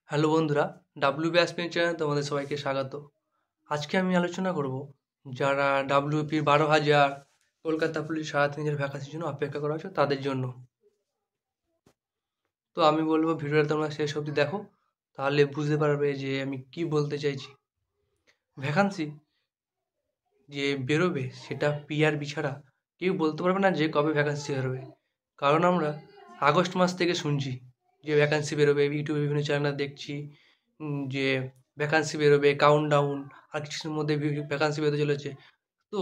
Hello বন্ধুরা, WB Spain চ্যানেলে তোমাদের সবাইকে স্বাগত। আজকে আমি আলোচনা করব যারা ডাব্লিউপির 12,000 কলকাতা পুলিশ 3,500 ভ্যাকান্সির জন্য অপেক্ষা করা হচ্ছে তাদের জন্য। তো আমি বলবো ভিডিওটা তোমরা শেষ অবধি দেখো, তাহলে বুঝতে পারবে যে আমি কি বলতে চাইছি। ভ্যাকান্সি যে বেরোবে সেটা পিআরবি ছাড়া কেউ বলতে পারবে না যে কবে ভ্যাকান্সি বেরোবে। কারণ আমরা আগস্ট মাস থেকে শুনছি যে ভ্যাকান্সি বেরোবে, ইউটিউবে বিভিন্ন চ্যানেলে দেখছি যে ভ্যাকান্সি বেরোবে, কাউন্টডাউন আর কিছুদিনের মধ্যে ভ্যাকান্সি বেরোতে চলেছে। তো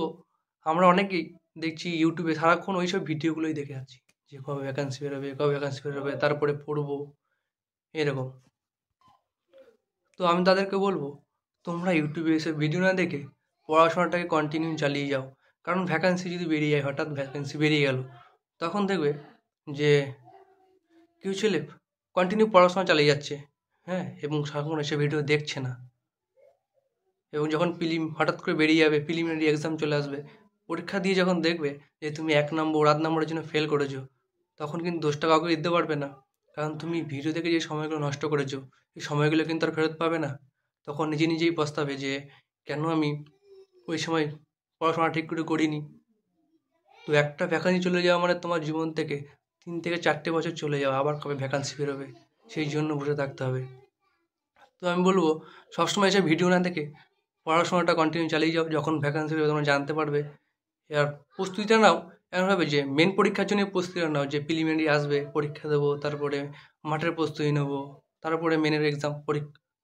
আমরা অনেকেই দেখছি ইউটিউবে সারাক্ষণ ওইসব ভিডিওগুলোই দেখে যাচ্ছি যে কবে ভ্যাকান্সি বেরোবে, কবে ভ্যাকান্সি বেরোবে, তারপরে পড়বো এরকম। তো আমি তাদেরকে বলবো তোমরা ইউটিউবে এসে ভিডিও না দেখে পড়াশোনাটাকে কন্টিনিউ চালিয়ে যাও। কারণ ভ্যাকান্সি যদি বেরিয়ে যায়, হঠাৎ ভ্যাকান্সি বেরিয়ে গেল, তখন দেখবে যে কিছু ছেলে কন্টিনিউ পড়াশোনা চালিয়ে যাচ্ছে, হ্যাঁ, এবং সারাক্ষণ এসে ভিডিও দেখছে না। এবং যখন হঠাৎ করে বেরিয়ে যাবে, প্রিলিমিনারি এক্সাম চলে আসবে, পরীক্ষা দিয়ে যখন দেখবে যে তুমি 1 নম্বর, আধ নম্বরের জন্য ফেল করেছো, তখন কিন্তু দোষটা কাউকে দিতে পারবে না। কারণ তুমি ভিডিও দেখে যে সময়গুলো নষ্ট করেছো, এই সময়গুলো কিন্তু আর ফেরত পাবে না। তখন নিজে নিজেই পস্তাবে যে কেন আমি ওই সময় পড়াশোনা ঠিক করে করিনি। তো একটা ভ্যাকান্সি চলে যাওয়া মানে তোমার জীবন থেকে 3 থেকে 4টে বছর চলে যাওয়া, আবার কবে ভ্যাকান্সি বেরোবে সেই জন্য বসে থাকতে হবে। তো আমি বলবো সবসময় এসে ভিডিও না দেখে পড়াশোনাটা কন্টিনিউ চালিয়ে যাও। যখন ভ্যাকান্সি বেরোবে তোমরা জানতে পারবে। এবার প্রস্তুতিটা নাও এমনভাবে যে মেন পরীক্ষার জন্য প্রস্তুতিটা নাও, যে প্রিলিমিনারি আসবে, পরীক্ষা দেবো, তারপরে মাঠের প্রস্তুতি নেবো, তারপরে মেনের এক্সাম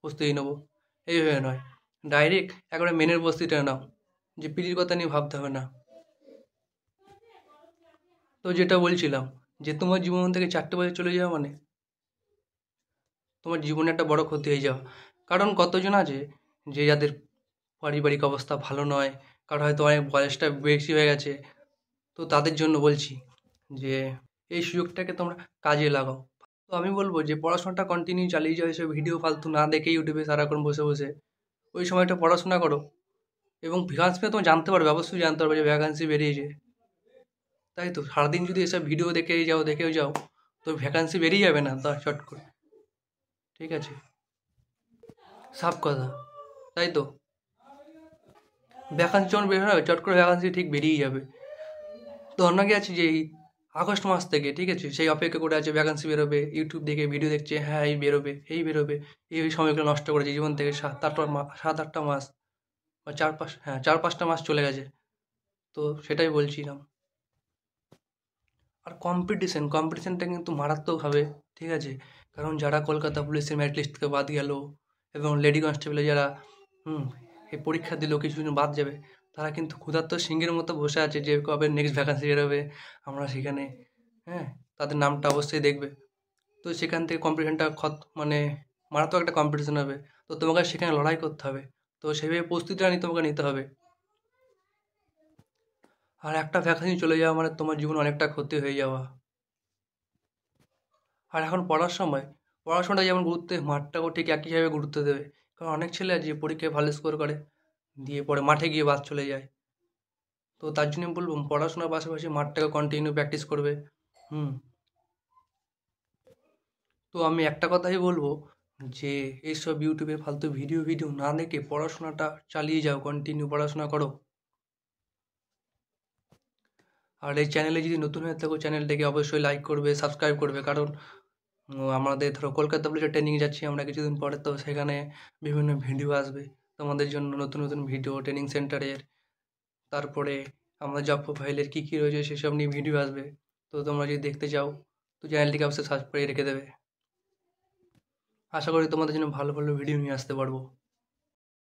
প্রস্তুতি নেবো, এইভাবে নয়। ডাইরেক্ট একবারে মেনের প্রস্তুতিটা নাও, যে পিলির কথা নিয়ে ভাবতে হবে না। তো যেটা বলছিলাম যে তোমার জীবন থেকে 4টে বছর চলে যাওয়া মানে তোমার জীবনে একটা বড় ক্ষতি হয়ে যাওয়া। কারণ কতজন আছে যে যাদের পারিবারিক অবস্থা ভালো নয়, কারো হয়তো অনেক বয়সটা বেশি হয়ে গেছে, তো তাদের জন্য বলছি যে এই সুযোগটাকে তোমরা কাজে লাগাও। তো আমি বলবো যে পড়াশোনাটা কন্টিনিউ চালিয়ে যাও, এসব ভিডিও ফালতু না দেখে ইউটিউবে সারাক্ষণ বসে বসে ওই সময়টা পড়াশোনা করো। এবং ভ্যাকান্সি পেয়ে তোমার জানতে পারবে, অবশ্যই জানতে পারবে যে ভ্যাকান্সি বেরিয়েছে। তাই তো সারাদিন যদি এসব ভিডিও দেখেও যাও তো ভ্যাকান্সি বেরিয়ে যাবে না তা চট করে, ঠিক আছে? সাফ কথা, তাই তো। ভ্যাকান্সি যখন বের হবে চট করে ভ্যাকান্সি ঠিক বেরিয়ে যাবে। তো অনেকে আছে যে এই আগস্ট মাস থেকে, ঠিক আছে, সেই অপেক্ষা করে আছে ভ্যাকান্সি বেরোবে, ইউটিউব দেখে ভিডিও দেখছে, হ্যাঁ এই বেরোবে, এই বেরোবে, এই সময়গুলো নষ্ট করেছে জীবন থেকে 7-8 মাস বা 4-5টা মাস চলে গেছে। তো সেটাই বলছিলাম। আর কম্পিটিশনটা কিন্তু মারাত্মক হবে, ঠিক আছে? কারণ যারা কলকাতা পুলিশের মেরিট লিস্ট থেকে বাদ গেল এবং লেডি কনস্টেবলে যারা হুম এই পরীক্ষা দিল কিছুদিন বাদ যাবে, তারা কিন্তু ক্ষুধার্ত সিংহের মতো বসে আছে যে কবে নেক্সট ভ্যাকান্সি বেরোবে, আমরা সেখানে, হ্যাঁ, তাদের নামটা অবশ্যই দেখবে। তো সেখান থেকে কম্পিটিশনটা মানে মারাত্মক একটা কম্পিটিশন হবে। তো তোমাকে সেখানে লড়াই করতে হবে। তো সেইভাবে প্রস্তুতিটা তোমাকে নিতে হবে। আর একটা ভ্যাকান্সি চলে যাওয়া মানে তোমার জীবনে অনেকটা ক্ষতি হয়ে যাওয়া। আর এখন পড়ার সময় পড়াশোনাটা যেমন গুরুত্ব দেয়, মাঠটাকেও ঠিক একইভাবে গুরুত্ব দেবে। কারণ অনেক ছেলে আছে যে পরীক্ষায় ভালো স্কোর করে, দিয়ে পরে মাঠে গিয়ে বাদ চলে যায়। তো তার জন্য আমি বলবো পড়াশোনার পাশাপাশি মাঠটাকে কন্টিনিউ প্র্যাকটিস করবে। হুম তো আমি একটা কথাই বলবো যে এইসব ইউটিউবে ফালতু ভিডিও না দেখে পড়াশোনাটা চালিয়ে যাও, কন্টিনিউ পড়াশোনা করো। আর এই চ্যানেলে যদি নতুন হয়ে থাকো চ্যানেলটাকে অবশ্যই লাইক করবে, সাবস্ক্রাইব করবে। কারণ আমাদের ধরো কলকাতা পুলিশের ট্রেনিং যাচ্ছি আমরা কিছুদিন পরে, তো সেখানে বিভিন্ন ভিডিও আসবে তোমাদের জন্য, নতুন নতুন ভিডিও ট্রেনিং সেন্টারের, তারপরে আমাদের জব প্রোফাইলের কী কী রয়েছে সেসব নিয়ে ভিডিও আসবে। তো তোমরা যদি দেখতে চাও তো চ্যানেলটিকে অবশ্যই সাবস্ক্রাইব করে রেখে দেবে। আশা করি তোমাদের জন্য ভালো ভালো ভিডিও নিয়ে আসতে পারবো।